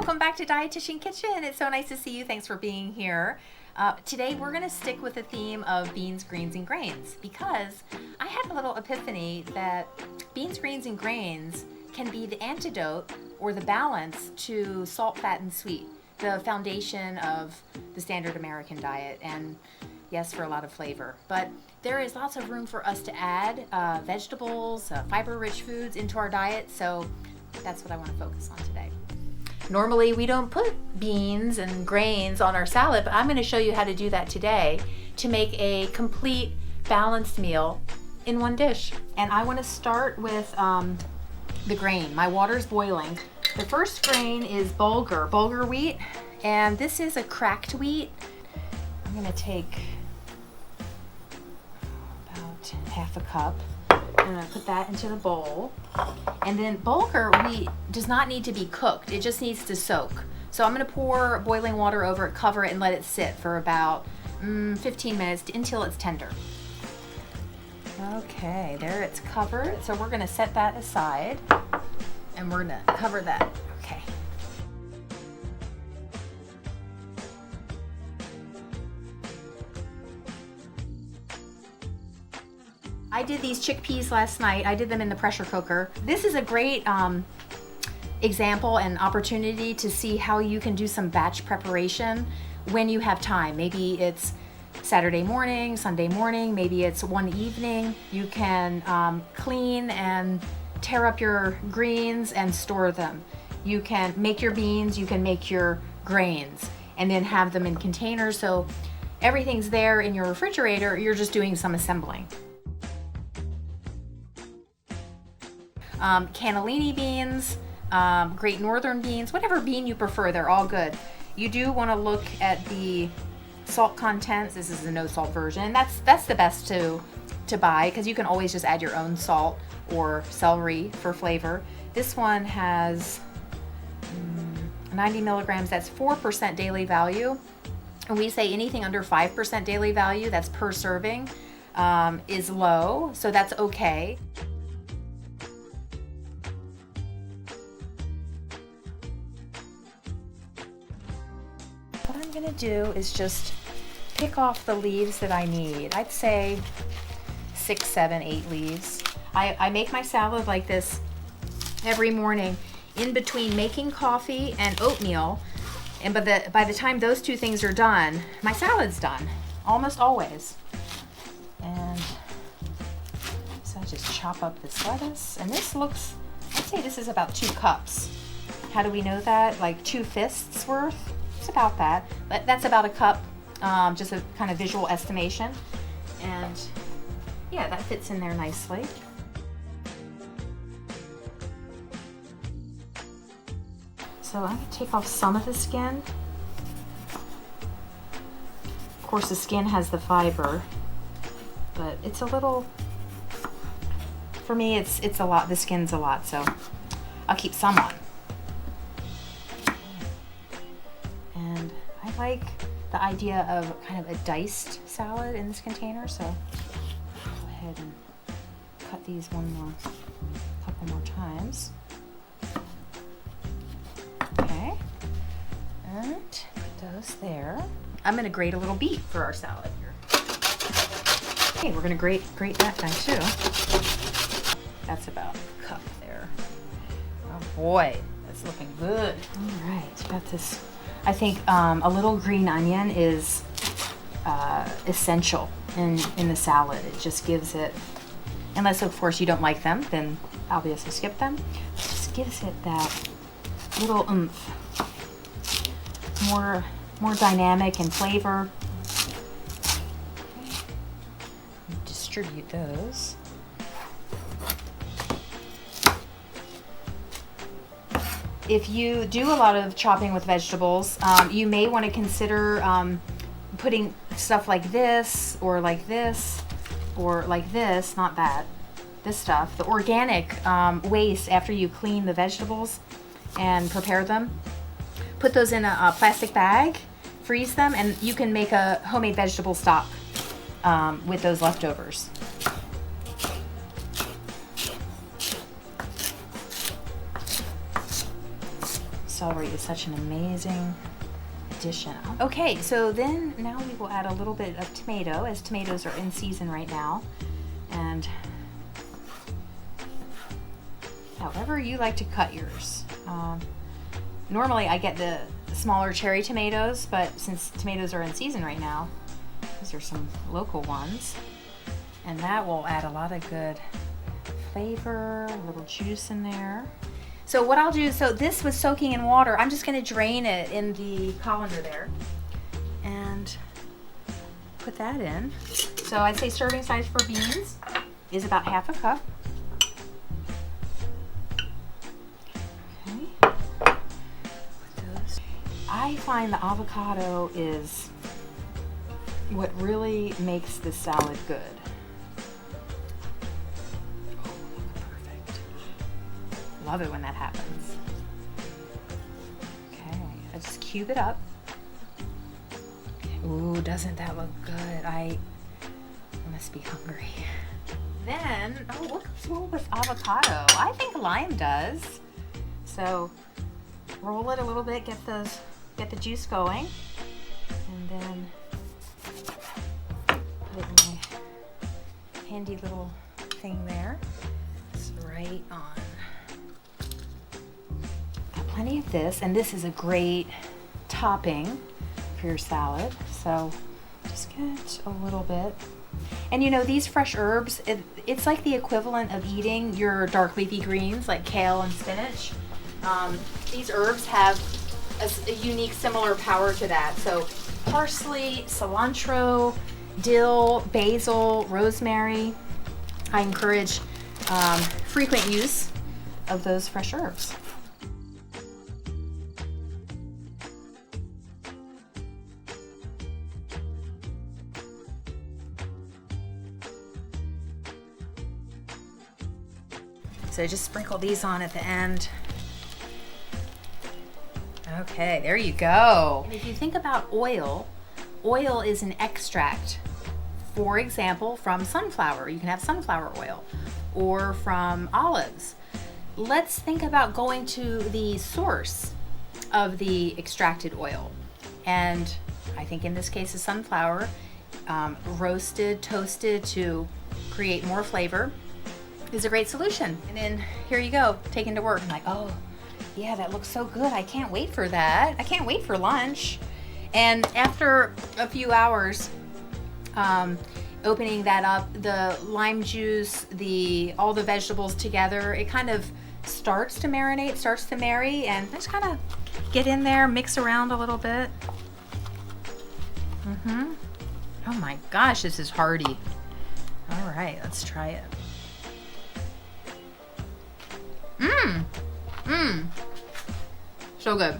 welcome back to Dietitian Kitchen. It's so nice to see you. Thanks for being here. Today we're going to stick with the theme of beans, greens, and grains because I had a little epiphany that beans, greens, and grains can be the antidote or the balance to salt, fat, and sweet, the foundation of the standard American diet, and yes, for a lot of flavor. But there is lots of room for us to add vegetables, fiber-rich foods into our diet, so that's what I want to focus on today. Normally we don't put beans and grains on our salad, but I'm going to show you how to do that today to make a complete balanced meal in one dish. And I want to start with the grain. My water's boiling. The first grain is bulgur wheat, and this is a cracked wheat. I'm going to take about half a cup. I'm going to put that into the bowl. And then bulgur wheat does not need to be cooked. It just needs to soak. So I'm going to pour boiling water over it, cover it, and let it sit for about 15 minutes until it's tender. Okay, there it's covered. So we're going to set that aside and we're going to cover that. Okay. I did these chickpeas last night. I did them in the pressure cooker. This is a great example and opportunity to see how you can do some batch preparation when you have time. Maybe it's Saturday morning, Sunday morning, maybe it's one evening. You can clean and tear up your greens and store them. You can make your beans, you can make your grains, and then have them in containers so everything's there in your refrigerator. You're just doing some assembling. Cannellini beans, Great Northern beans, whatever bean you prefer, they're all good. You do want to look at the salt content. This is the no salt version. That's the best to buy because you can always just add your own salt or celery for flavor. This one has 90 milligrams. That's 4% daily value. And we say anything under 5% daily value, that's per serving, is low. So that's okay. What I'm going to do is just pick off the leaves that I need. I'd say 6, 7, 8 leaves. I make my salad like this every morning in between making coffee and oatmeal. And by the time those two things are done, my salad's done, almost always. And so I just chop up this lettuce. And this looks, I'd say this is about 2 cups. How do we know that? Like 2 fists worth? It's about that. But that's about a cup, just a kind of visual estimation. And yeah, that fits in there nicely. So I'm going to take off some of the skin. Of course, the skin has the fiber, but it's a little, for me, it's a lot. The skin's a lot, so I'll keep some on. And I like the idea of kind of a diced salad in this container, so go ahead and cut these couple more times. Okay, and put those there. I'm gonna grate a little beet for our salad here. Okay, we're gonna grate that guy too. That's about a cup there. Oh boy, that's looking good. All right, got this. I think a little green onion is essential in the salad. It just gives it, unless of course you don't like them, then obviously skip them. It just gives it that little oomph, more dynamic in flavor. Okay. Distribute those. If you do a lot of chopping with vegetables, you may want to consider putting stuff like this, or like this, or like this, not that, this stuff, the organic waste after you clean the vegetables and prepare them. Put those in a plastic bag, freeze them, and you can make a homemade vegetable stock with those leftovers. So celery is such an amazing addition. Okay, so then now we will add a little bit of tomato, as tomatoes are in season right now. And however you like to cut yours. Normally I get the smaller cherry tomatoes, but since tomatoes are in season right now, these are some local ones. And that will add a lot of good flavor, a little juice in there. So what I'll do, so this was soaking in water. I'm just gonna drain it in the colander there and put that in. So I'd say serving size for beans is about half a cup. Okay. Put those. I find the avocado is what really makes the salad good. Love it when that happens. Okay, I just cube it up. Ooh, doesn't that look good? I must be hungry. Then, oh, what goes well with avocado? I think lime does. So roll it a little bit, get the juice going, and then put it in my handy little thing there. It's right on. Plenty of this, and this is a great topping for your salad. So just get a little bit. And you know, these fresh herbs, it's like the equivalent of eating your dark leafy greens like kale and spinach. These herbs have a unique similar power to that. So parsley, cilantro, dill, basil, rosemary. I encourage frequent use of those fresh herbs. So just sprinkle these on at the end. Okay, there you go. And if you think about oil, oil is an extract. For example, from sunflower. You can have sunflower oil, or from olives. Let's think about going to the source of the extracted oil. And I think in this case is sunflower, roasted, toasted to create more flavor, is a great solution. And then here you go, taken to work. I'm like, oh yeah, that looks so good. I can't wait for that. I can't wait for lunch. And after a few hours, opening that up, the lime juice, all the vegetables together, it kind of starts to marinate, starts to marry, and just kind of get in there, mix around a little bit. Oh my gosh, this is hearty. All right, let's try it. So good.